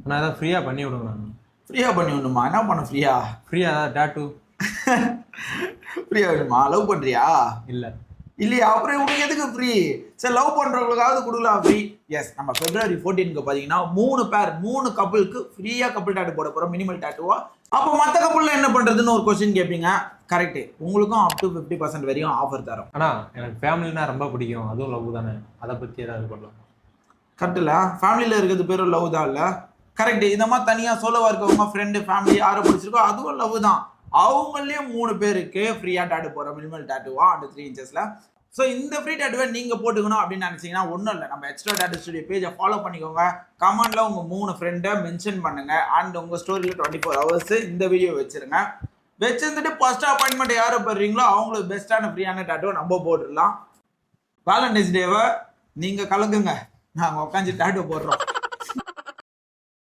நான் ஏதாவது ஃப்ரீயா பண்ணி விடுங்க. ஃப்ரீயா பண்ணி விடணுமா? என்ன பண்ண ஃப்ரீயா? ஃப்ரீயா ஏதாவது டாட்டூ ஃப்ரீயா வேணுமா? லவ் பண்றியா? இல்ல. இல்லையா? அப்புறம் உனக்கு எதுக்கு ஃப்ரீ? சரி, லவ் பண்றவங்களுக்காவது கொடுக்கலாம் ஃப்ரீ. எஸ், நம்ம February 14க்கு பாத்தீங்கன்னா 3 கப்புளுக்கு ஃப்ரீயா கப்புள் டாட்டூ போட போறோம், மினிமல் டாட்டூவா. அப்போ மத்த கப்புள்ல என்ன பண்றதுன்னு ஒரு கொஸ்டின் கேட்பீங்க. கரெக்ட், உங்களுக்கும் அப் டு 50% வரையும் ஆஃபர் தரோம். ஆனா எனக்கு ஃபேமிலினா ரொம்ப பிடிக்கும், அதுவும் லவ் தானே, அதை பத்தி ஏதாவது பண்ணலாம். கரெக்ட் இல்ல? ஃபேமிலியில இருக்கிறது பேரும் லவ் தான் இல்ல? கரெக்ட். இந்த மாதிரி தனியா சோலோவா இருக்கவங்க ஃப்ரெண்டு ஃபேமிலி யாரை பிடிச்சிருக்கோ அதுவும் லவ் தான். அவங்களே 3 பேருக்கு ஃப்ரீயா டாட்டூ போறோம், மினிமல் டாட்டூவா அண்ட் 3 இன்ச்சஸ்ல. ஸோ இந்த ஃப்ரீ டாட்டூவை நீங்க போட்டுக்கணும் அப்படின்னு நினைச்சீங்கன்னா ஒன்றும் இல்லை, நம்ம எக்ஸ்ட்ரா டாட்டூ ஸ்டுடியோ பேஜை ஃபாலோ பண்ணிக்கோங்க. கமெண்ட்ல உங்க 3 ஃப்ரெண்டை மென்ஷன் பண்ணுங்க அண்ட் உங்க ஸ்டோரியில 24 ஹவர்ஸ் இந்த வீடியோ வச்சிருங்க. வச்சிருந்துட்டு ஃபர்ஸ்ட் அப்பாயின்மெண்ட் யாரை பெறீங்களோ அவங்களுக்கு பெஸ்ட்டான ஃப்ரீயான டாட்டூவை நம்ம போட்டுடலாம். வேலண்டைன்ஸ் டேவை நீங்க கலக்குங்க, நாங்கள் உட்காந்து டாட்டூ போடுறோம்.